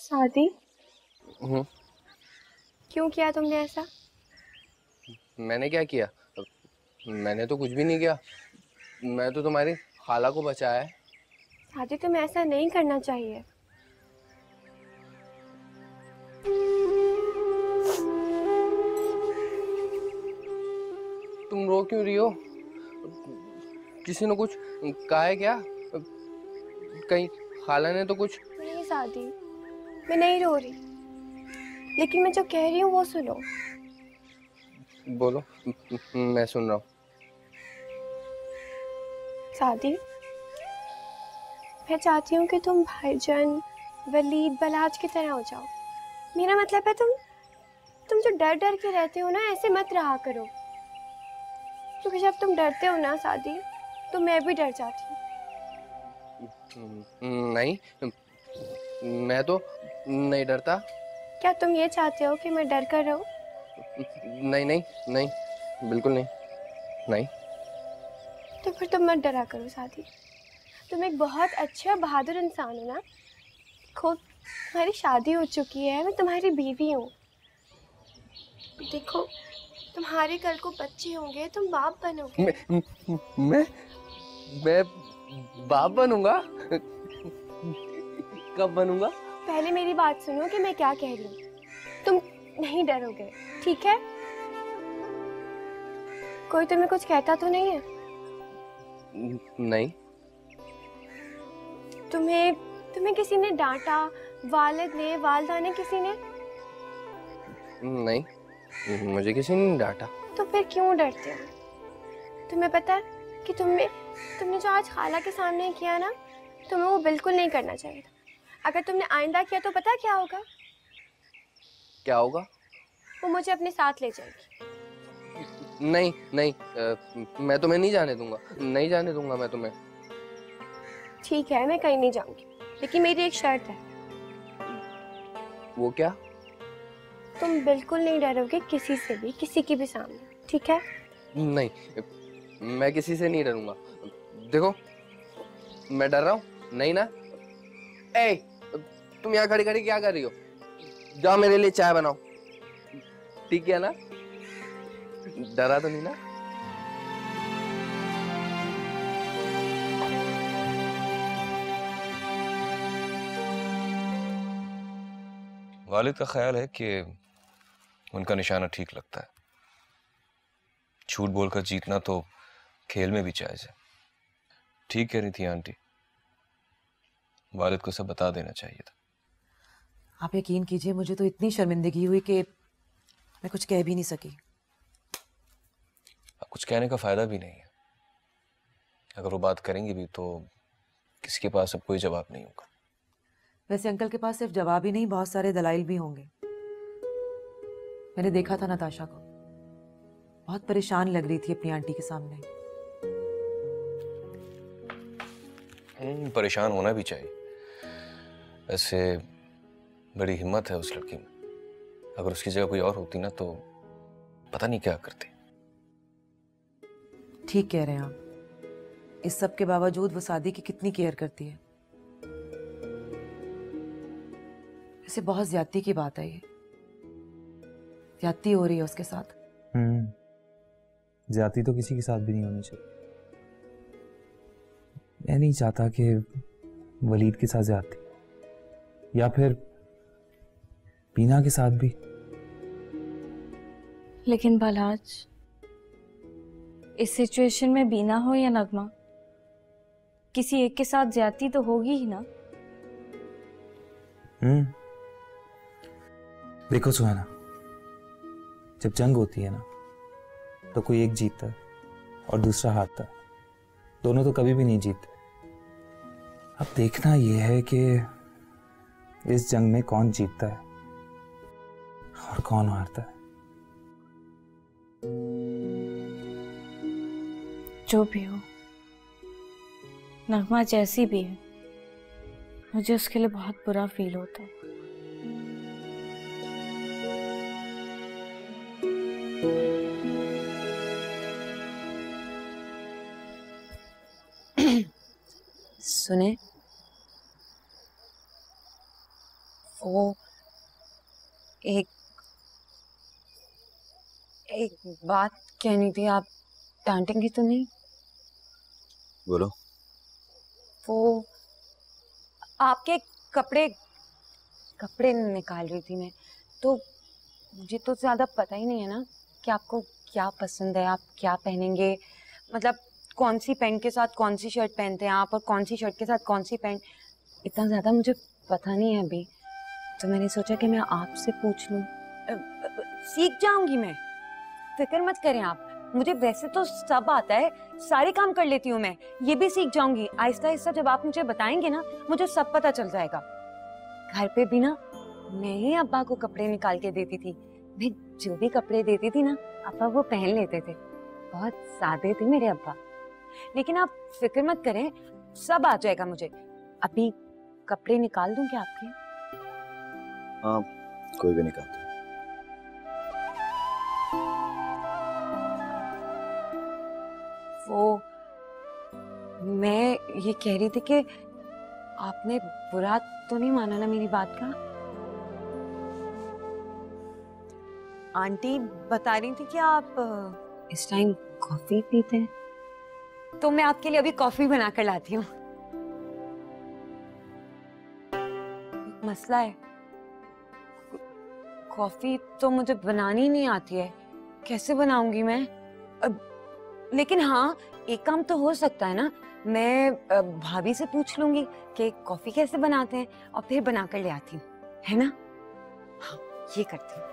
शादी हम्म। क्यों किया तुमने ऐसा? मैंने क्या किया? मैंने तो कुछ भी नहीं किया। मैं तो तुम्हारी खाला को बचाया है। शादी तुम्हें ऐसा नहीं करना चाहिए। तुम रो क्यों रही हो? किसी ने कुछ कहा है क्या? कहीं खाला ने तो कुछ? नहीं शादी, मैं नहीं रो रही, लेकिन मैं जो कह रही हूँ वो सुनो। बोलो, मैं सुन रहा हूँ। शादी, मैं चाहती हूँ कि तुम भाईजान वलीद बलाज की तरह हो जाओ। मेरा मतलब है तुम जो डर डर के रहते हो ना, ऐसे मत रहा करो। क्योंकि जब तुम डरते हो ना शादी, तो मैं भी डर जाती हूँ। नहीं, मैं तो नहीं डरता। क्या तुम ये चाहते हो कि मैं डर कर रहूं? नहीं नहीं नहीं, बिल्कुल नहीं। नहीं। तो फिर तुम मत डरा करो शादी। तुम एक बहुत अच्छे और बहादुर इंसान हो ना। खुद तुम्हारी शादी हो चुकी है, मैं तुम्हारी बीवी हूँ। देखो, तुम्हारे कल को बच्चे होंगे, तुम बाप बनोगे। मैं मैं बाप बनूंगा? कब बनूंगा? पहले मेरी बात सुनो कि मैं क्या कह रही हूँ। तुम नहीं डरोगे, ठीक है? कोई तुम्हें कुछ कहता तो नहीं है? नहीं। तुम्हें तुम्हें किसी ने डांटा? वालिद ने, वालदा ने, किसी ने? नहीं, मुझे किसी ने डांटा। तो फिर क्यों डरते हो? तुम्हें पता है कि तुमने जो आज खाला के सामने किया ना, तुम्हें वो बिल्कुल नहीं करना चाहिए था। अगर तुमने आइंदा किया तो पता क्या होगा? क्या होगा? वो मुझे अपने साथ ले जाएगी। नहीं नहीं, मैं तुम्हें नहीं जाने दूंगा, नहीं जाने दूंगा मैं तुम्हें। ठीक है, मैं कहीं नहीं जाऊंगी, लेकिन मेरी एक शर्त है। वो क्या? तुम बिल्कुल नहीं डरोगे किसी से भी, किसी के भी सामने, ठीक है? नहीं, मैं किसी से नहीं डरूंगा। देखो, मैं डर रहा हूँ नहीं ना? ए, तुम यहाँ खड़ी खड़ी क्या कर रही हो? जाओ मेरे लिए चाय बनाओ। ठीक है ना? डरा तो नहीं ना? वालिद का ख्याल है कि उनका निशाना ठीक लगता है। झूठ बोलकर जीतना तो खेल में भी जायज है। ठीक कह रही थी आंटी, वालिद को सब बता देना चाहिए था। आप यकीन कीजिए, मुझे तो इतनी शर्मिंदगी हुई कि मैं कुछ कह भी नहीं सकी। अब कुछ कहने का फायदा भी नहीं है। अगर वो बात करेंगे भी तो किसी के पास अब कोई जवाब नहीं होगा। वैसे अंकल के पास सिर्फ जवाब ही नहीं, बहुत सारे दलाइल भी होंगे। मैंने देखा था नताशा को, बहुत परेशान लग रही थी अपनी आंटी के सामने। परेशान होना भी चाहिए। वैसे बड़ी हिम्मत है उस लड़की में। अगर उसकी जगह कोई और होती ना तो पता नहीं क्या करती। ठीक कह रहे हैं आप। इस सब के बावजूद वो सादी की कितनी केयर करती है। वैसे बहुत ज्यादती की बात है ये। ज्यादती हो रही है उसके साथ। ज्यादती तो किसी के साथ भी नहीं होनी चाहिए। मैं नहीं चाहता कि वलीद के साथ ज्यादती, या फिर बीना के साथ भी। लेकिन बलराज, इस सिचुएशन में बीना हो या नगमा, किसी एक के साथ ज्यादती तो होगी ही ना। देखो सुहाना, जब जंग होती है ना तो कोई एक जीतता है और दूसरा हारता है। दोनों तो कभी भी नहीं जीतते। अब देखना यह है कि इस जंग में कौन जीतता है और कौन हारता है। जो भी हो, नगमा जैसी भी है, मुझे उसके लिए बहुत बुरा फील होता है। सुने, वो एक बात कहनी थी, आप डांटेंगी तो नहीं? बोलो। वो आपके कपड़े निकाल रही थी मैं, तो मुझे तो ज्यादा पता ही नहीं है ना कि आपको क्या पसंद है, आप क्या पहनेंगे, मतलब कौन सी पैंट के साथ कौन सी शर्ट पहनते हैं आप, और कौन सी शर्ट के साथ कौन सी पैंट, इतना ज्यादा मुझे पता नहीं है अभी। तो मैंने सोचा कि मैं आपसे पूछ लूं। सीख जाऊंगी मैं, फिक्र मत करें आप। मुझे वैसे तो सब आता है, सारे काम कर लेती हूँ मैं, ये भी सीख जाऊंगी आहिस्ता आहिस्ता। जब आप मुझे बताएंगे ना, मुझे सब पता चल जाएगा। घर पे भी ना मैं ही अब्बा को कपड़े निकाल के देती थी। मैं जो भी कपड़े देती थी ना, अब्बा वो पहन लेते थे। बहुत सादे थे मेरे अब्बा। लेकिन आप फिक्र मत करें, सब आ जाएगा मुझे। अभी कपड़े निकाल दूं क्या आपके? हाँ, कोई भी निकाल दो। वो मैं ये कह रही थी कि आपने बुरा तो नहीं माना ना मेरी बात का? आंटी बता रही थी कि आप इस टाइम कॉफी पीते हैं, तो मैं आपके लिए अभी कॉफी बना कर लाती हूँ। मसला है, कॉफी तो मुझे बनानी नहीं आती है, कैसे बनाऊंगी मैं? लेकिन हाँ, एक काम तो हो सकता है ना, मैं भाभी से पूछ लूंगी कि कॉफी कैसे बनाते हैं और फिर बनाकर ले आती हूँ, है ना? हाँ, ये करती हूँ।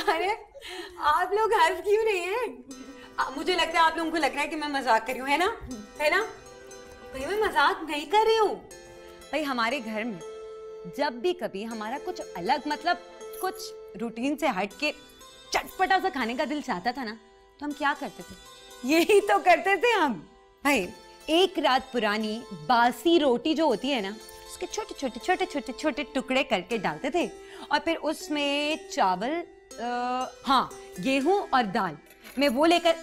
अरे आप लोग हंस क्यों नहीं है? मुझे लगता है आप लोगों को लग रहा है कि मैं मजाक कर रही हूँ, है ना? है ना? भाई मैं मजाक नहीं कर रही हूँ। भाई हमारे घर में जब भी कभी हमारा कुछ अलग, मतलब कुछ रूटीन से हट के चटपटा सा खाने का दिल चाहता था ना, तो हम क्या करते थे? यही तो करते थे हम। भाई एक रात पुरानी बासी रोटी जो होती है ना, उसके छोटे छोटे छोटे छोटे छोटे टुकड़े करके डालते थे, और फिर उसमें चावल, हाँ गेहूं और दाल, मैं वो लेकर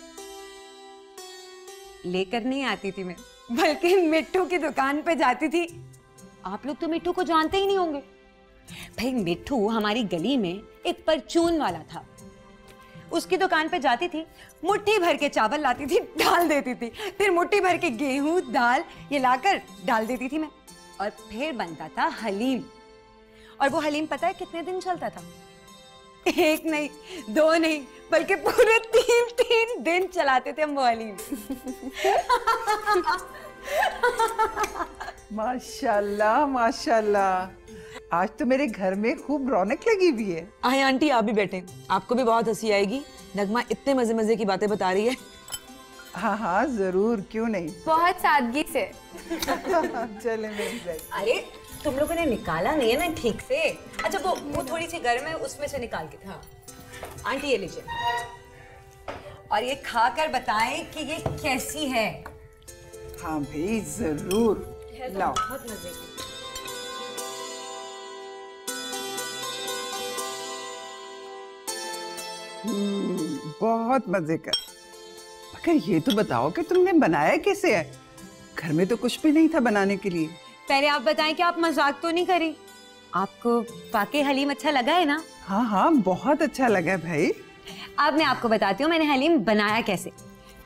नहीं आती थी मैं, बल्कि मिट्टू की दुकान पे जाती थी। आप लोग तो मिट्टू को जानते ही नहीं होंगे। भाई मिट्टू हमारी गली में एक परचून वाला था, उसकी दुकान पे जाती थी, मुट्ठी भर के चावल लाती थी, डाल देती थी, फिर मुट्ठी भर के गेहूं दाल ये लाकर डाल देती थी मैं, और फिर बनता था हलीम। और वो हलीम पता है कितने दिन चलता था? एक नहीं, दो नहीं, बल्कि पूरे 3 दिन चलाते थे हम वो हलीम। माशाल्लाह माशाल्लाह, आज तो मेरे घर में खूब रौनक लगी हुई है। आए आंटी, आप भी बैठे, आपको भी बहुत हंसी आएगी। नगमा इतने मजे मजे की बातें बता रही है। हाँ हाँ जरूर, क्यों नहीं। बहुत सादगी से। चले मेरी बहन। अरे तुम लोगों ने निकाला नहीं है ना ठीक से? अच्छा वो थोड़ी सी गर्म है, उसमें से निकाल के। हाँ आंटी ये लीजिए, और ये खाकर बताएं कि ये कैसी है। हाँ भाई जरूर, लाओ। बहुत मजे की। बहुत मजे का। मगर ये तो बताओ कि तुमने बनाया कैसे है? घर में तो कुछ भी नहीं था बनाने के लिए। पहले आप बताएं कि आप मजाक तो नहीं करी? आपको वाकई हलीम अच्छा लगा है ना? हाँ हाँ बहुत अच्छा लगा भाई। अब मैं आपको बताती हूँ मैंने हलीम बनाया कैसे।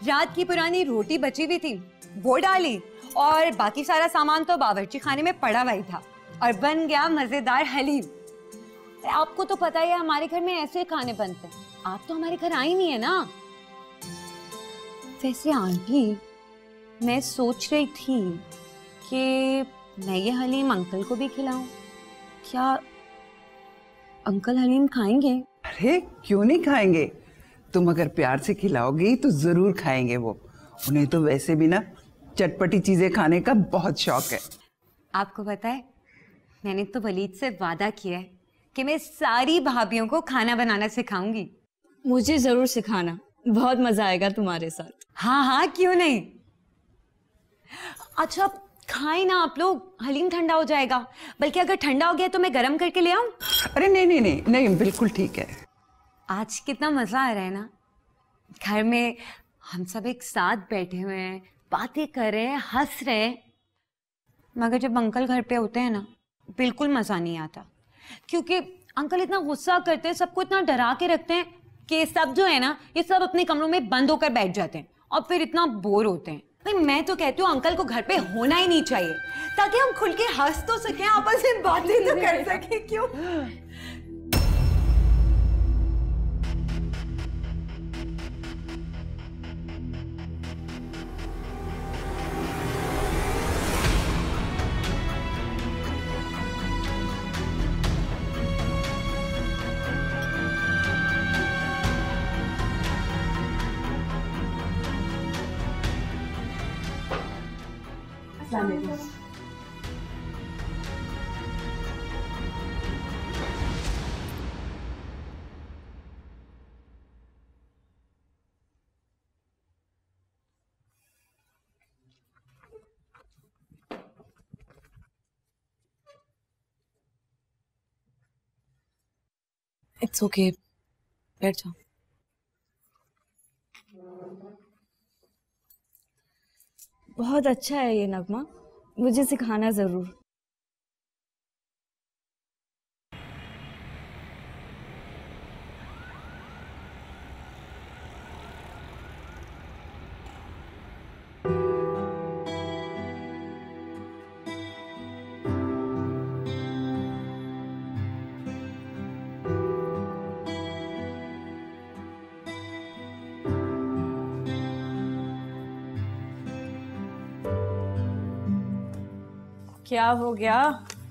रात की पुरानी रोटी बची हुई थी, वो डाली, और बाकी सारा सामान तो बावर्ची खाने में पड़ा हुआ ही था, और बन गया मजेदार हलीम। आपको तो पता ही है हमारे घर में ऐसे खाने बनते हैं। आप तो हमारे घर आई नहीं है ना। वैसे आंटी, मैं सोच रही थी कि मैं ये हलीम अंकल को भी खिलाऊं। क्या अंकल हलीम खाएंगे? अरे क्यों नहीं खाएंगे, तुम अगर प्यार से खिलाओगी तो जरूर खाएंगे वो। उन्हें तो वैसे भी ना चटपटी चीजें खाने का बहुत शौक है। आपको पता है, मैंने तो वलीद से वादा किया है कि मैं सारी भाभियों को खाना बनाना सिखाऊंगी। मुझे जरूर सिखाना, बहुत मजा आएगा तुम्हारे साथ। हाँ हाँ क्यों नहीं। अच्छा खाए ना आप लोग, हलीम ठंडा हो जाएगा। बल्कि अगर ठंडा हो गया तो मैं गरम करके ले आऊं? अरे नहीं नहीं नहीं नहीं, बिल्कुल ठीक है। आज कितना मजा आ रहा है ना, घर में हम सब एक साथ बैठे हुए हैं, बातें कर रहे हैं, हंस रहे हैं। मगर जब अंकल घर पे होते हैं ना, बिल्कुल मजा नहीं आता, क्योंकि अंकल इतना गुस्सा करते हैं, सबको इतना डरा के रखते हैं कि सब जो है ना, ये सब अपने कमरों में बंद होकर बैठ जाते हैं और फिर इतना बोर होते हैं। भाई मैं तो कहती हूँ अंकल को घर पे होना ही नहीं चाहिए, ताकि हम खुल के हंस तो सकें, आपस में बातें तो कर सकें। क्यों? इट्स ओके, बैठ जाओ। बहुत अच्छा है ये नगमा, मुझे सिखाना जरूर। क्या हो गया?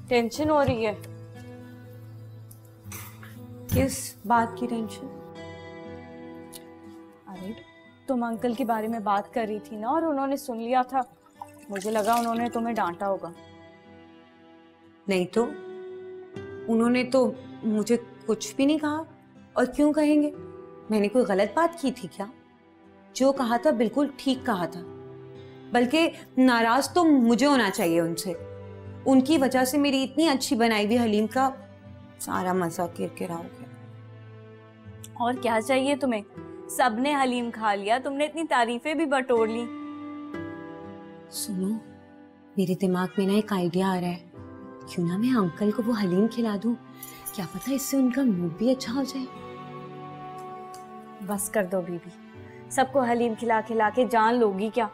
टेंशन हो रही है? किस बात की टेंशन? अरे तुम अंकल के बारे में बात कर रही थी ना, और उन्होंने सुन लिया था। मुझे लगा उन्होंने तुम्हें डांटा होगा। नहीं तो, उन्होंने तो मुझे कुछ भी नहीं कहा। और क्यों कहेंगे? मैंने कोई गलत बात की थी क्या? जो कहा था बिल्कुल ठीक कहा था। बल्कि नाराज तो मुझे होना चाहिए उनसे। उनकी वजह से मेरी इतनी अच्छी बनाई हुई हलीम का सारा मजा किरकिरा हो गया। और क्या चाहिए तुम्हें? सबने हलीम खा लिया, तुमने इतनी तारीफें भी बटोर ली। सुनो, मेरे दिमाग में ना एक आइडिया आ रहा है। क्यों ना मैं अंकल को वो हलीम खिला दूं? क्या पता इससे उनका मूड भी अच्छा हो जाए। बस कर दो बीबी, सबको हलीम खिला खिला के जान लोगी क्या?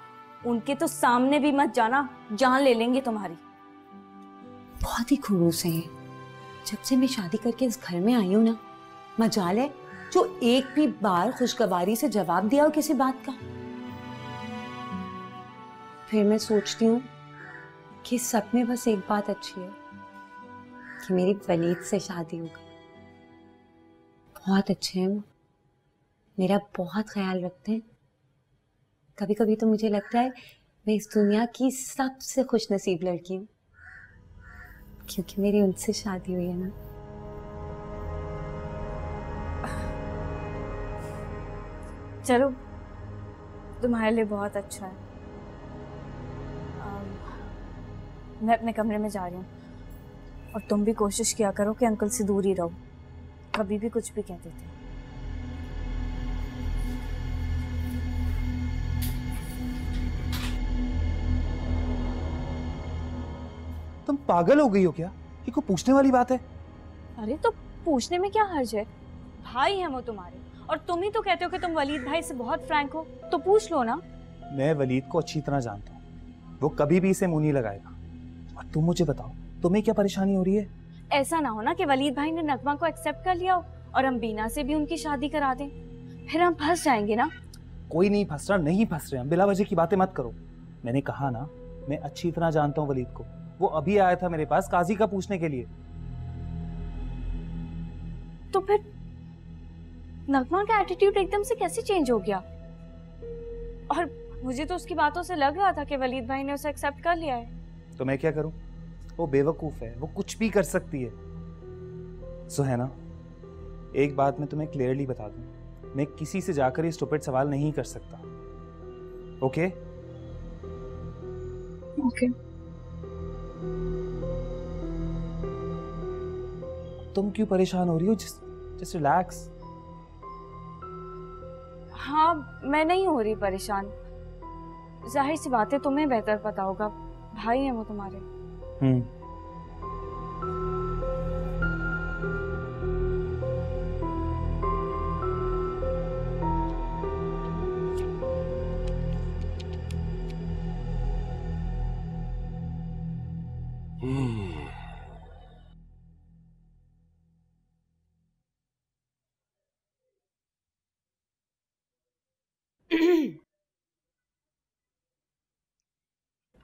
उनके तो सामने भी मत जाना, जान ले लेंगे तुम्हारी। बहुत ही खुलूस है ये। जब से मैं शादी करके इस घर में आई हूं ना, मजाल है जो एक भी बार खुशगवारी से जवाब दिया हो किसी बात का। फिर मैं सोचती हूँ कि सब में बस एक बात अच्छी है कि मेरी वलीद से शादी हो गई। बहुत अच्छे हैं वो, मेरा बहुत ख्याल रखते हैं। कभी कभी तो मुझे लगता है मैं इस दुनिया की सबसे खुशनसीब लड़की हूँ, क्योंकि मेरी उनसे शादी हुई है ना। चलो, तुम्हारे लिए बहुत अच्छा है। मैं अपने कमरे में जा रही हूँ, और तुम भी कोशिश किया करो कि अंकल से दूर ही रहो। कभी भी कुछ भी कह देते। तुम पागल हो गई हो क्या? ये कोई पूछने वाली बात है? अरे तो पूछने में क्या हर्ज है? भाई हैं वो तुम्हारे, और तुम ही तो कहते हो कि तुम वलीद भाई से बहुत फ्रैंक हो, तो पूछ लो ना। मैं वलीद को अच्छी तरह जानता हूँ, वो कभी भी इसे मुंह नहीं लगाएगा। और तुम मुझे बताओ, तुम्हें क्या परेशानी हो रही है? ऐसा ना हो ना कि वलीद भाई ने नगमा को एक्सेप्ट कर लिया हो और हम बीना से भी उनकी शादी करा दें, फिर हम फंस जाएंगे ना। कोई नहीं फंस रहा, नहीं फंस रहे हम। बिला वजह की बातें मत करो। मैंने कहा ना, मैं अच्छी तरह जानता हूँ वलीद को। वो अभी आया था मेरे पास काजी का पूछने के लिए। तो फिर नगमा का एटीट्यूड एकदम से कैसे चेंज हो गया? और मुझे तो उसकी बातों से लग रहा था कि वलीद भाई ने उसे एक्सेप्ट कर लिया है। तो मैं क्या करूं? वो बेवकूफ है, वो कुछ भी कर सकती है। सुहैना, एक बात मैं तुम्हें क्लियरली बता दूं, मैं किसी से जाकर ये स्टूपिड सवाल नहीं कर सकता। ओके? ओके। तुम क्यों परेशान हो रही हो? Just relax. हाँ, मैं नहीं हो रही परेशान। जाहिर सी बात है, तुम्हें बेहतर पता होगा, भाई हैं वो तुम्हारे।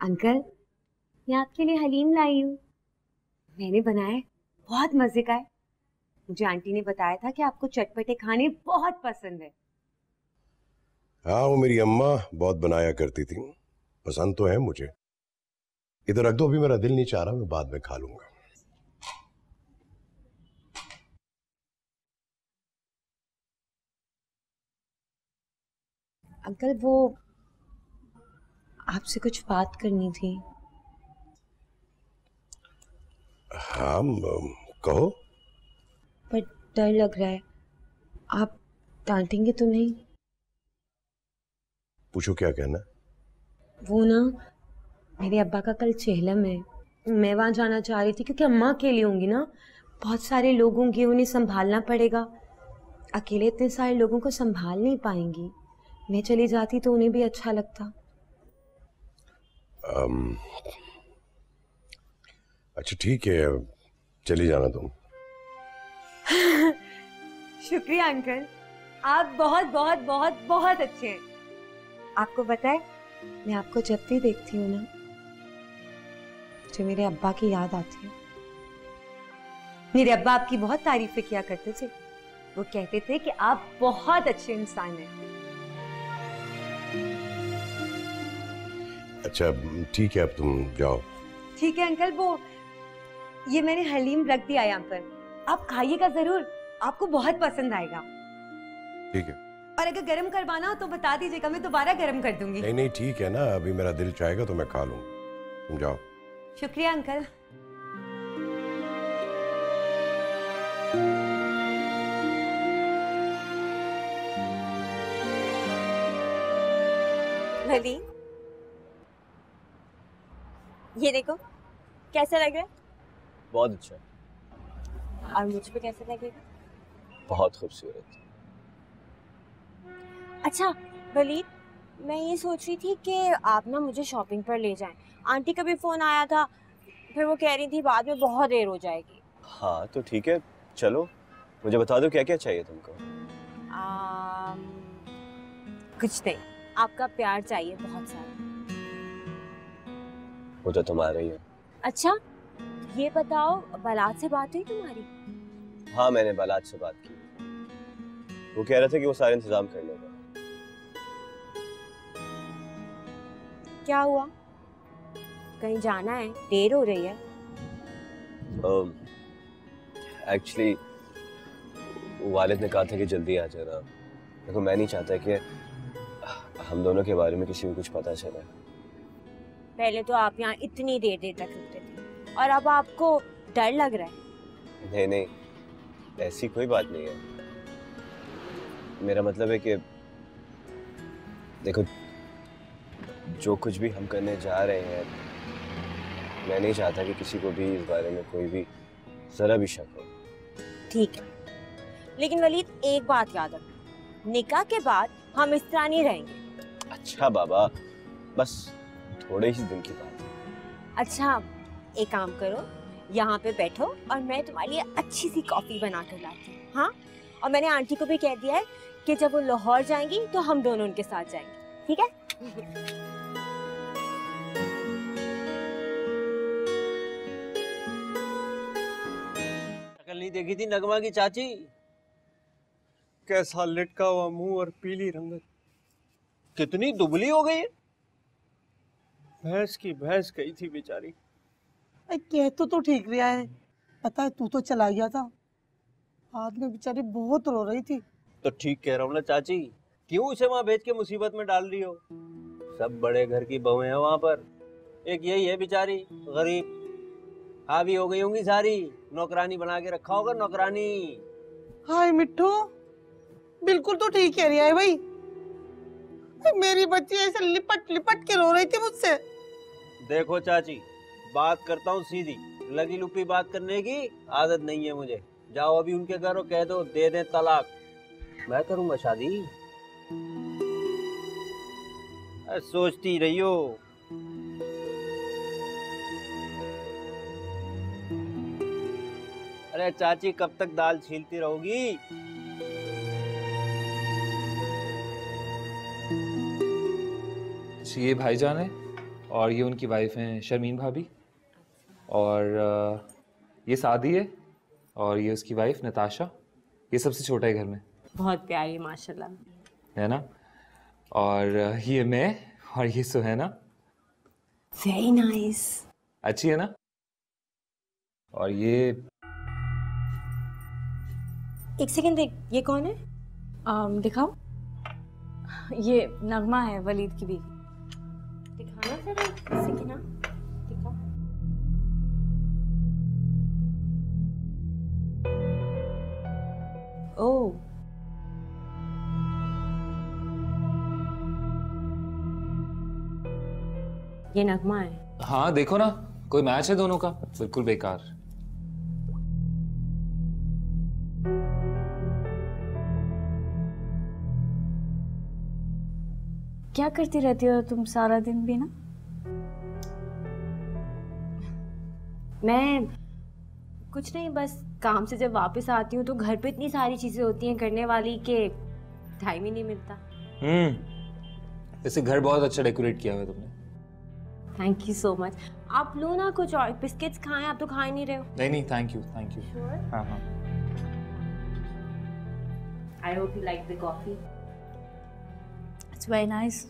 अंकल, मैं आपके लिए हलीम लाई हूँ। मैंने बनाया है, बहुत मजे का है। मुझे आंटी ने बताया था कि आपको चटपटे खाने बहुत पसंद है। हाँ, वो मेरी अम्मा बहुत बनाया करती थी, पसंद तो है मुझे। इधर रख दो, अभी मेरा दिल नहीं चाह रहा, मैं बाद में खा लूंगा। अंकल, वो आपसे कुछ बात करनी थी। हाँ, कहो। पर डर लग रहा है, आप डांटेंगे तो नहीं? पूछो, क्या कहना? वो ना, मेरे अब्बा का कल चेहलम है, मैं वहां जाना चाह रही थी क्योंकि अम्मा अकेली होंगी ना, बहुत सारे लोग होंगे, उन्हें संभालना पड़ेगा। अकेले इतने सारे लोगों को संभाल नहीं पाएंगी। मैं चली जाती तो उन्हें भी अच्छा लगता। अच्छा ठीक है, चली जाना तुम। शुक्रिया अंकल, आप बहुत बहुत बहुत बहुत अच्छे हैं। आपको पता है, मैं आपको जब भी देखती हूँ ना, मुझे मेरे अब्बा की याद आती है। मेरे अब्बा आपकी बहुत तारीफें किया करते थे। वो कहते थे कि आप बहुत अच्छे इंसान हैं। अच्छा ठीक है, अब तुम जाओ। ठीक है अंकल, वो ये मैंने हलीम रख दिया यहाँ पर, आप खाइएगा जरूर, आपको बहुत पसंद आएगा। ठीक है। और अगर गर्म करवाना हो तो बता दीजिएगा, मैं दोबारा गर्म कर दूंगी। नहीं नहीं ठीक है ना, अभी मेरा दिल चाहेगा तो मैं खा लूँ। तुम जाओ। शुक्रिया अंकल। भली, ये देखो कैसा लग रहा है? बहुत अच्छा। और मुझ पे कैसा लगेगा? बहुत खूबसूरत। अच्छा वलीद, मैं ये सोच रही थी कि आप ना मुझे शॉपिंग पर ले जाएं। आंटी का भी फोन आया था, फिर वो कह रही थी बाद में बहुत देर हो जाएगी। हाँ तो ठीक है, चलो। मुझे बता दो क्या क्या चाहिए तुमको। कुछ नहीं, आपका प्यार चाहिए बहुत सारा। वो तो तुम्हारा ही है। अच्छा ये बताओ, बालात से बात हुई तुम्हारी? हाँ, मैंने बालात से बात की। वो कह रहे थे कि वो सारे इंतजाम कर लेगा। क्या हुआ, कहीं जाना है? देर हो रही है। एक्चुअली वालिद ने कहा था कि जल्दी आ जाना। देखो, मैं नहीं चाहता कि हम दोनों के बारे में किसी को कुछ पता चले। पहले तो आप यहाँ इतनी देर देर तक रुकते थे और अब आपको डर लग रहा है? नहीं नहीं, ऐसी कोई बात नहीं है। मेरा मतलब है कि देखो, जो कुछ भी हम करने जा रहे हैं, मैं नहीं चाहता कि किसी को भी इस बारे में कोई भी जरा भी शक हो। ठीक है, लेकिन वलीद एक बात याद रखना, निकाह के बाद हम इस तरह नहीं रहेंगे। अच्छा बाबा, बस थोड़े ही दिन की बात है। अच्छा एक काम करो, यहाँ पे बैठो और मैं तुम्हारे लिए अच्छी सी कॉफी बना कर लाती हूँ। हाँ, और मैंने आंटी को भी कह दिया है कि जब वो लाहौर जाएंगी तो हम दोनों उनके साथ जाएंगे। ठीक है? शक्ल नहीं देखी थी नगमा की चाची? कैसा लटका हुआ मुंह और पीली रंगत, कितनी दुबली हो गई है। भैंस की भैंस गई थी बेचारी। कह तो ठीक रहा है, पता है तू तो चला गया था, बाद में बेचारी बहुत रो रही थी। तो ठीक कह रहा हूँ ना चाची, क्यों उसे वहां भेज के मुसीबत में डाल रही हो? सब बड़े घर की बहुएं हैं वहां पर, एक यही है बेचारी गरीब, हावी हो गई होंगी सारी, नौकरानी बना के रखा होगा, नौकरानी। हाय मिट्टू, बिल्कुल तो ठीक कह रही है भाई। मेरी बच्ची ऐसे लिपट लिपट के रो रही थी मुझसे। देखो चाची, बात करता हूँ सीधी, लगी लुपी बात करने की आदत नहीं है मुझे। जाओ अभी उनके घर और कह दो दे दें तलाक, मैं करूंगा शादी। सोचती रही हो। अरे चाची कब तक दाल छीलती रहोगी? ये भाईजान है और ये उनकी वाइफ हैं शर्मीन भाभी, और ये सादी है और ये उसकी वाइफ नताशा। ये सबसे छोटा है घर में। बहुत प्यारी माशाल्लाह, है ना। और ये मैं और ये सुहैना। Very nice. अच्छी है ना। और ये एक सेकंड देख, ये कौन है? दिखाओ। ये नगमा है, वलीद की बीवी। दिखाना जरा, किसी की ना दिखाओ। ओह, ये नगमा है। हाँ देखो ना, कोई मैच है दोनों का? बिल्कुल बेकार। क्या करती रहती हो तुम सारा दिन भी ना? मैं कुछ नहीं, बस काम से जब वापस आती हूँ तो घर पे इतनी सारी चीजें होती हैं करने वाली कि टाइम ही नहीं मिलता। वैसे घर बहुत अच्छा डेकोरेट किया हुआ है तुमने। Thank you so much. आप लो ना कुछ और, बिस्किट्स खाएं, आप तो खा ही नहीं रहे हो। नहीं thank you thank you. Sure? हाँ हाँ। I hope you like the coffee. It's very nice.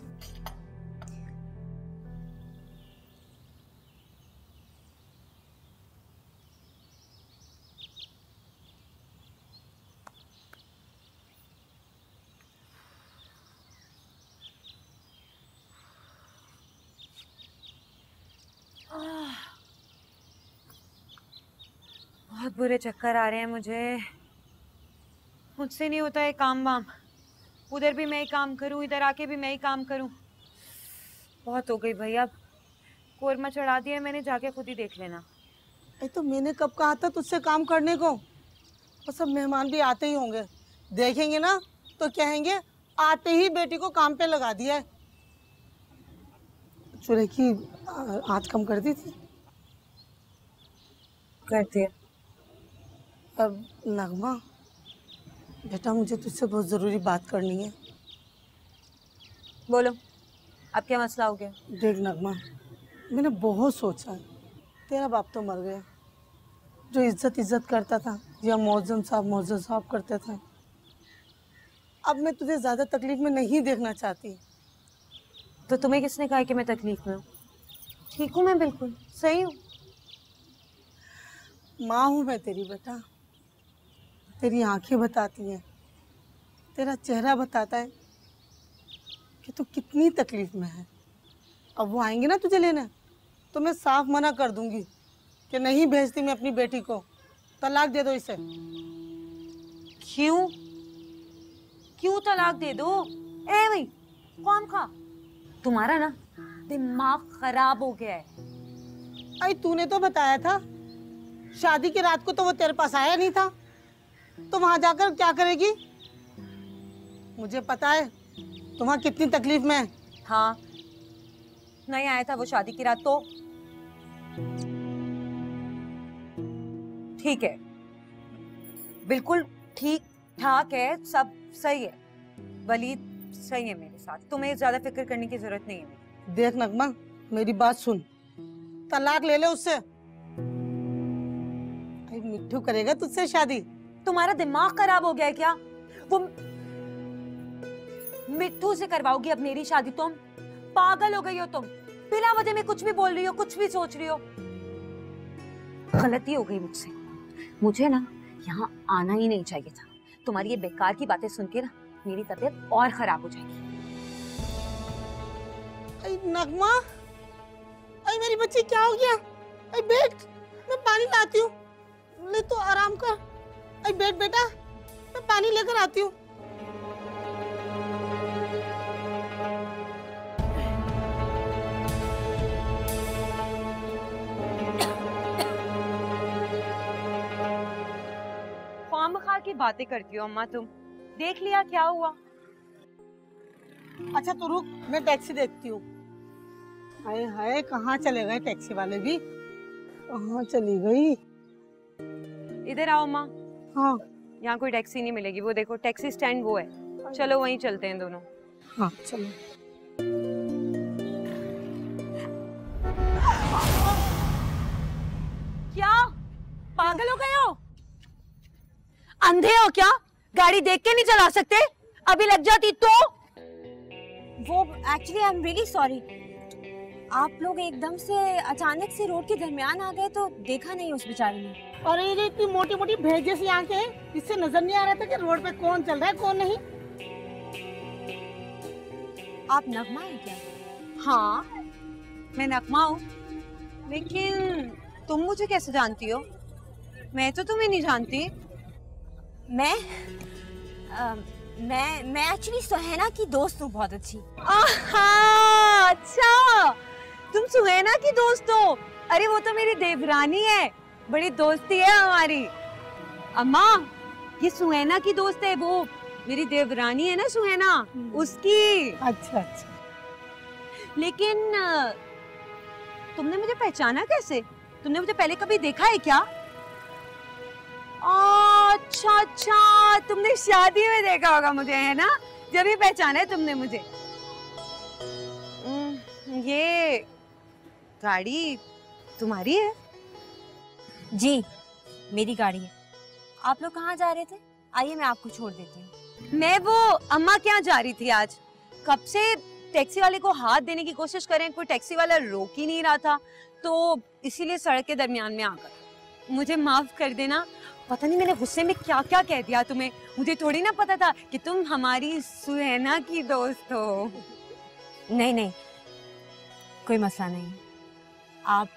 बहुत बुरे चक्कर आ रहे हैं मुझे। मुझसे नहीं होता है काम वाम। उधर भी मैं ही काम करूं, इधर आके भी मैं ही काम करूं। बहुत हो गई भाई, अब कोरमा चढ़ा दिया मैंने, जाके खुद ही देख लेना। अरे तो मैंने कब कहा था तुझसे काम करने को? और सब मेहमान भी आते ही होंगे, देखेंगे ना तो कहेंगे आते ही बेटी को काम पे लगा दिया है। चूल्हे की आँच कम कर दी थी। करती है। अब नगमा बेटा, मुझे तुझसे बहुत ज़रूरी बात करनी है। बोलो, अब क्या मसला हो गया? देख नगमा, मैंने बहुत सोचा है। तेरा बाप तो मर गया, जो इज्जत करता था, या मौजम साहब करते थे। अब मैं तुझे ज़्यादा तकलीफ में नहीं देखना चाहती। तो तुम्हें किसने कहा कि मैं तकलीफ में हूँ? ठीक हूँ मैं, बिल्कुल सही हूँ। माँ हूँ मैं तेरी बेटा। तेरी आंखें बताती हैं, तेरा चेहरा बताता है कि तू कितनी तकलीफ में है। अब वो आएंगे ना तुझे लेने, तो मैं साफ मना कर दूंगी कि नहीं भेजती मैं अपनी बेटी को, तलाक दे दो इसे। क्यों? क्यों तलाक दे दो? ए भाई, कौन खा? तुम्हारा ना दिमाग खराब हो गया है। अरे तूने तो बताया था, शादी की रात को तो वो तेरे पास आया नहीं था, तो वहां जाकर क्या करेगी? मुझे पता है तुम वहां कितनी तकलीफ में है। हाँ, नहीं आया था वो शादी की रात तो ठीक है, बिल्कुल ठीक ठाक है, सब सही है। वलीद सही है मेरे साथ, तुम्हें ज्यादा फिक्र करने की जरूरत नहीं है। देख नगमा, मेरी बात सुन, तलाक ले ले उससे। मिट्ठू करेगा तुझसे शादी। तुम्हारा दिमाग खराब हो गया है क्या? वो मिट्ठू से करवाओगी अब मेरी शादी? तुम पागल हो गई हो तुम? बिना वजह में कुछ भी बोल रही हो, कुछ भी सोच रही हो। गलती हो गई मुझसे, मुझे ना यहाँ आना ही नहीं चाहिए था। तुम्हारी ये बेकार की बातें सुन के ना मेरी तबीयत और खराब हो जाएगी। नगमा, अरे मेरी बच्ची क्या हो गया? अरे बैठ, मैं पानी लाती हूँ। ले तो आराम कर। अरे बैठ बेटा, मैं पानी लेकर आती हूँ। खामखा की बातें करती हो अम्मा तुम। देख लिया क्या हुआ? अच्छा तो रुक, मैं टैक्सी देखती हूँ। हाय हाय, कहाँ चले गए टैक्सी वाले भी? कहाँ चली गई? इधर आओ अम्मा। हाँ। यहाँ कोई टैक्सी नहीं मिलेगी। वो देखो टैक्सी स्टैंड वो है। चलो वहीं चलते हैं दोनों। हाँ चलो। क्या पागल हो गए हो? अंधे हो क्या? गाड़ी देख के नहीं चला सकते? अभी लग जाती तो? वो actually I am really sorry, आप लोग एकदम से अचानक से रोड के दरमियान आ गए तो देखा नहीं उस बेचारे ने। और ये इतनी मोटी मोटी भैंस जैसी आंखें हैं, इससे नजर नहीं आ रहा था कि रोड पे कौन चल रहा है कौन नहीं। आप नगमा है क्या? हाँ मैं नगमा हूँ, लेकिन तुम मुझे कैसे जानती हो? मैं तो तुम्हें नहीं जानती। मैं एक्चुअली सुहैना की दोस्त हूँ, बहुत अच्छी। अच्छा तुम सुहैना की दोस्त हो? अरे वो तो मेरी देवरानी है, बड़ी दोस्ती है हमारी। अम्मा ये सुहैना की दोस्त है, वो मेरी देवरानी है ना सुहैना, उसकी। अच्छा अच्छा। लेकिन तुमने मुझे पहचाना कैसे? तुमने मुझे पहले कभी देखा है क्या? अच्छा अच्छा, तुमने शादी में देखा होगा मुझे, है ना? जब ही पहचाना है तुमने मुझे। ये गाड़ी तुम्हारी है? जी मेरी गाड़ी है। आप लोग कहाँ जा रहे थे? आइए मैं आपको छोड़ देती हूँ। मैं वो अम्मा क्या जा रही थी आज। कब से टैक्सी वाले को हाथ देने की कोशिश करें, कोई टैक्सी वाला रोक ही नहीं रहा था, तो इसीलिए सड़क के दरमियान में आकर। मुझे माफ कर देना, पता नहीं मैंने गुस्से में क्या क्या कह दिया तुम्हें। मुझे थोड़ी ना पता था कि तुम हमारी सुहैना की दोस्त हो। नहीं नहीं, कोई मसला नहीं। आप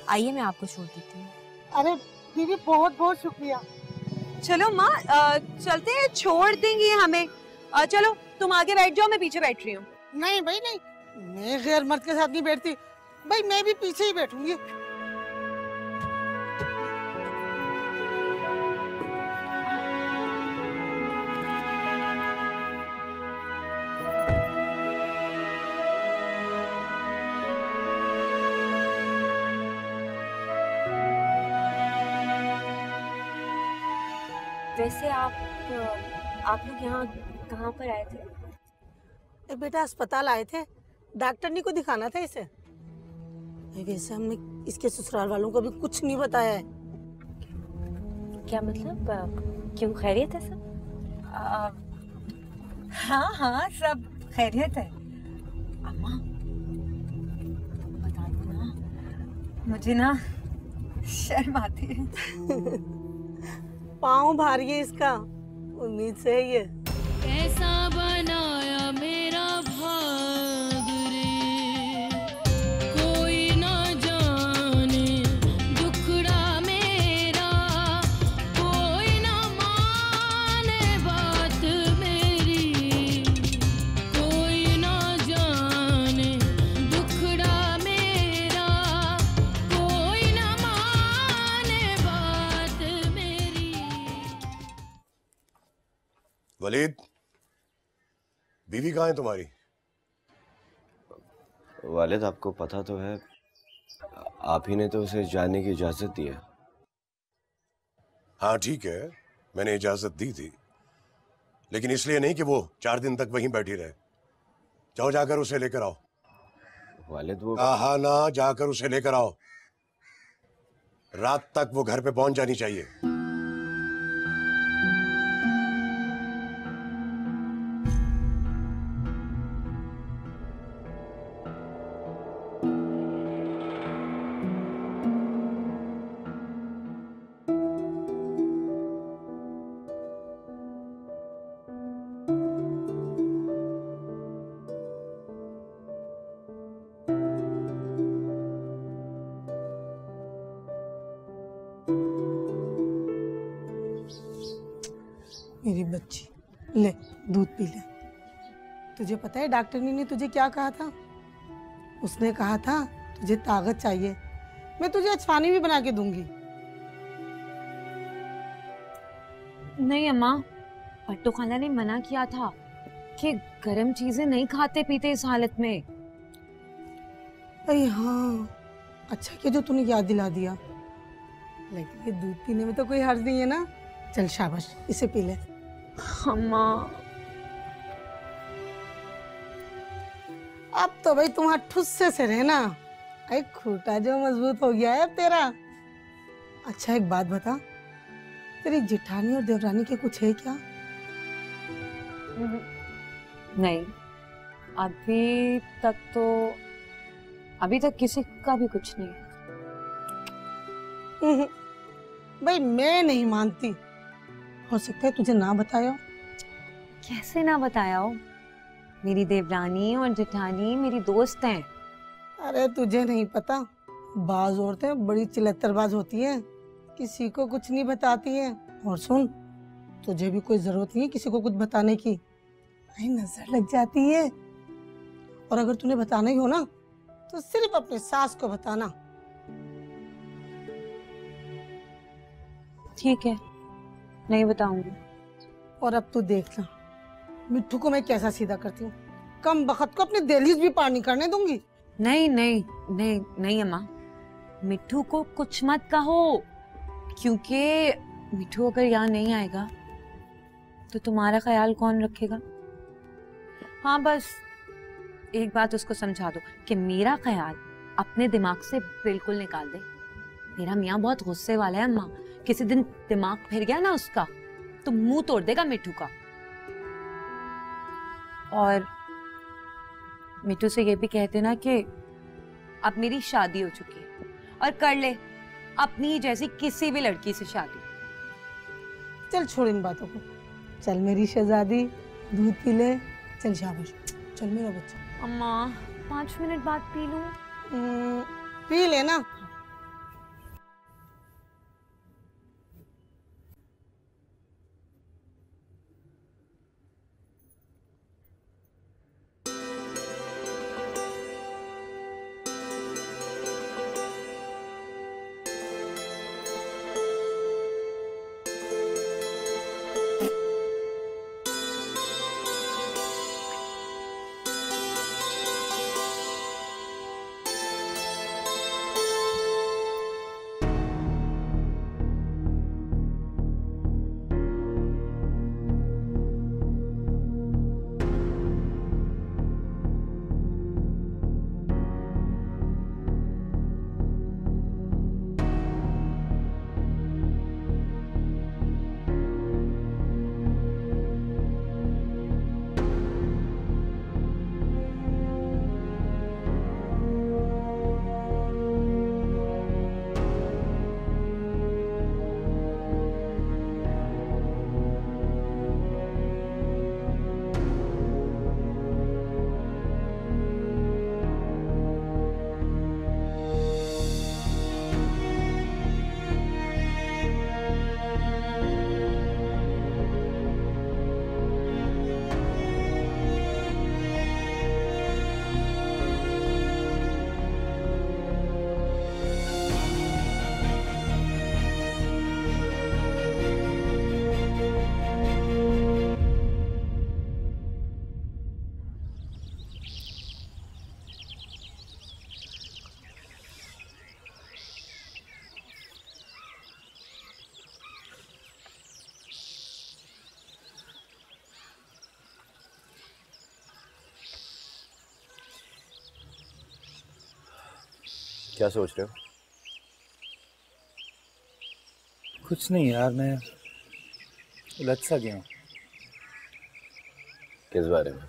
आइए मैं आपको छोड़ देती हूँ। अरे दीदी बहुत बहुत शुक्रिया। चलो माँ चलते हैं, छोड़ देंगे हमें। चलो तुम आगे बैठ जाओ, मैं पीछे बैठ रही हूँ। नहीं भाई नहीं, मैं गैर मर्द के साथ नहीं बैठती भाई, मैं भी पीछे ही बैठूंगी। वैसे आप लोग यहाँ कहाँ पर आए थे? बेटा अस्पताल आए थे, डॉक्टरनी को दिखाना था इसे। वैसे हमने इसके ससुराल वालों को भी कुछ नहीं बताया है। क्या मतलब? क्यों, खैरियत है सब? हाँ हाँ सब खैरियत है। अम्मा बता दो ना, मुझे ना शर्म आती है। पाँव भारी है इसका, उम्मीद से है ये। कैसा बनाया मेरा भाग रे, कोई ना जाने दुखड़ा मेरा, कोई ना माने बात मेरी, कोई ना जाने दुखड़ा मेरा, कोई ना माने बात मेरी। वलीद, बीवी कहाँ है तुम्हारी? वालिद आपको पता तो है, आप ही ने तो उसे जाने की इजाजत दी है। हाँ ठीक है, मैंने इजाजत दी थी, लेकिन इसलिए नहीं कि वो 4 दिन तक वहीं बैठी रहे। जाओ जाकर उसे लेकर आओ। वालिद वो हाँ ना, जाकर उसे लेकर आओ। रात तक वो घर पे पहुंच जानी चाहिए। मेरी बच्ची, ले दूध पी ले। तुझे पता है डॉक्टरनी ने तुझे क्या कहा था? उसने कहा था तुझे ताकत चाहिए। मैं तुझे आज पानी भी बना के दूंगी। नहीं अम्मा, पट्टू खाला ने मना किया था कि गर्म चीजें नहीं खाते पीते इस हालत में। अरे हाँ, अच्छा किया जो तूने याद दिला दिया। लेकिन ये दूध पीने में तो कोई हर्ज नहीं है ना। चल शाबाश, इसे पी ले। अम्मा अब तो भाई तुम्हारा ठुस्से से रहना। अरे खूंटा जो मजबूत हो गया है अब तेरा। अच्छा एक बात बता, तेरी जेठानी और देवरानी के कुछ है क्या? नहीं, अभी तक किसी का भी कुछ नहीं। भाई मैं नहीं मानती। हो सकता है तुझे ना बताया हो। कैसे ना बताया हो? मेरी देवरानी और जेठानी मेरी दोस्त हैं। अरे तुझे नहीं पता, बाज औरतें बड़ी चिलत्तरबाज होती हैं, किसी को कुछ नहीं बताती हैं। और सुन, तुझे भी कोई जरूरत नहीं है किसी को कुछ बताने की, भाई नजर लग जाती है। और अगर तूने बताना ही हो ना तो सिर्फ अपने सास को बताना। ठीक है, नहीं बताऊंगी। और अब तू देख ला, मिट्ठू को मैं कैसा सीधा करती हूँ। कम बखत को अपनी दहलीज भी पार नहीं करने दूंगी। नहीं नहीं नहीं नहीं अम्मा, मिट्ठू को कुछ मत कहो, क्योंकि मिट्ठू अगर यहाँ नहीं आएगा तो तुम्हारा ख्याल कौन रखेगा? हाँ बस एक बात उसको समझा दो कि मेरा ख्याल अपने दिमाग से बिल्कुल निकाल दे। मेरा मियाँ बहुत गुस्से वाला है अम्मा, किसी दिन दिमाग फिर गया ना उसका तो मुंह तोड़ देगा मिट्ठू का। और मिट्टू से ये भी कह देना कि अब मेरी शादी हो चुकी है और कर ले अपनी जैसी किसी भी लड़की से शादी। चल छोड़ इन बातों को, चल मेरी शहजादी दूध पी ले। चल शाबाश, चल मेरा बच्चा। अम्मा 5 मिनट बाद पी लूं? पी लेना। क्या सोच रहे हो? कुछ नहीं यार, मैं उलझ सा गया हूँ। किस बारे में?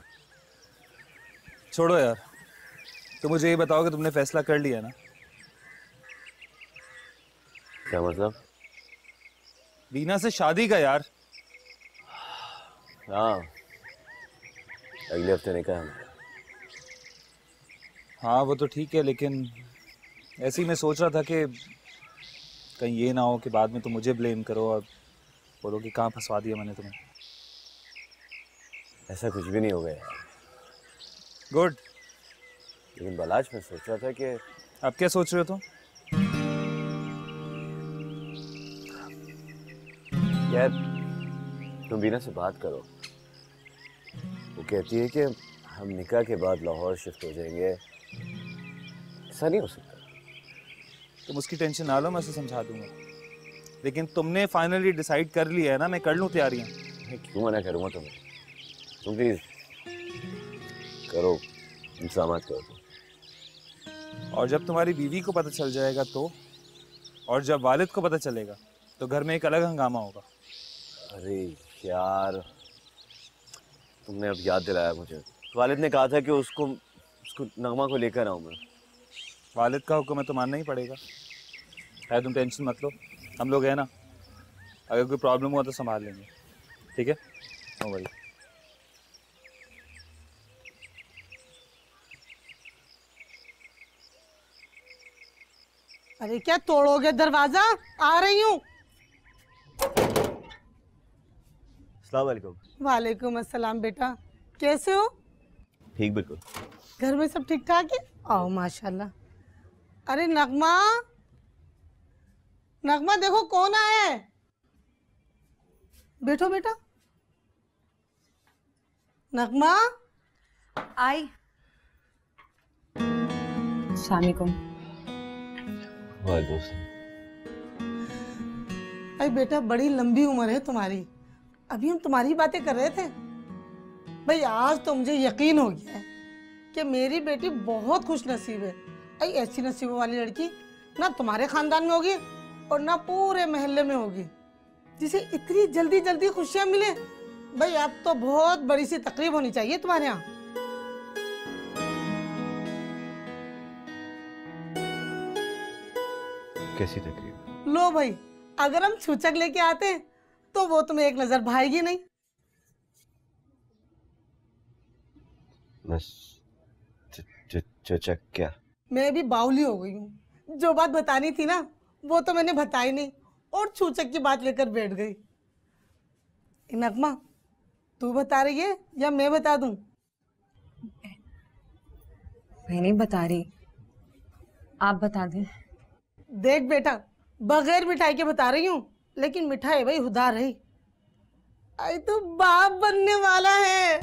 छोड़ो यार, तो मुझे ये बताओ कि तुमने फैसला कर लिया ना? क्या मतलब? बीना से शादी का यार। हाँ, अगले हफ्ते निकाह है हमारा। हाँ वो तो ठीक है, लेकिन ऐसे ही मैं सोच रहा था कि कहीं ये ना हो कि बाद में तुम मुझे ब्लेम करो और बोलो कि कहाँ फंसवा दिया मैंने तुम्हें। ऐसा कुछ भी नहीं होगा यार। गुड। लेकिन बलाज, मैं सोच रहा था कि आप क्या सोच रहे हो तुम? यार तुम बीना से बात करो। वो कहती है कि हम निकाह के बाद लाहौर शिफ्ट हो जाएंगे। ऐसा नहीं हो सकता। तुम उसकी टेंशन ना लो, मैं उसे समझा दूंगा। लेकिन तुमने फाइनली डिसाइड कर लिया है ना, मैं कर लूं तैयारियां। क्यों मना करूंगा तुम्हें? तुम प्लीज करो, इंतजाम करो तुम। और जब तुम्हारी बीवी को पता चल जाएगा तो, और जब वालिद को पता चलेगा तो घर में एक अलग हंगामा होगा। अरे यार, तुमने अब याद दिलाया मुझे। वालिद ने कहा था कि उसको नगमा को लेकर आऊं मैं। वालिद का हुक्म है तो मानना ही पड़ेगा। है, तुम टेंशन मत लो, हम लोग हैं ना। अगर कोई प्रॉब्लम हुआ तो संभाल लेंगे, ठीक है? No worry. अरे क्या तोड़ोगे दरवाजा? आ रही हूँ। अस्सलाम वालेकुम। वालेकुम अस्सलाम बेटा, कैसे हो? ठीक, बिल्कुल। घर में सब ठीक ठाक है? आओ माशाल्लाह। अरे नगमा, नगमा देखो कौन आया है। बैठो बेटा। नगमा आई। अस्सलामुअलैकुम। अरे बेटा, बड़ी लंबी उम्र है तुम्हारी, अभी हम तुम्हारी बातें कर रहे थे। भाई आज तो मुझे यकीन हो गया है कि मेरी बेटी बहुत खुश नसीब है। अरे ऐसी नसीबों वाली लड़की ना तुम्हारे खानदान में होगी और ना पूरे मोहल्ले में होगी, जिसे इतनी जल्दी जल्दी खुशियां मिले। भाई अब तो बहुत बड़ी सी तकरीब होनी चाहिए तुम्हारे यहाँ। कैसी तकरीब? लो भाई, अगर हम छूचक लेके आते तो वो तुम्हें एक नजर भाएगी नहीं। बस चचक क्या? मैं भी बावली हो गई हूँ। जो बात बतानी थी ना वो तो मैंने बताई नहीं और छूचक की बात लेकर बैठ गई। नगमा, तू बता रही है या मैं बता दूं? मैं नहीं बता रही, आप बता दें। देख बेटा, बगैर मिठाई के बता रही हूँ, लेकिन मिठाई भाई उधार है। आई तो बाप बनने वाला है।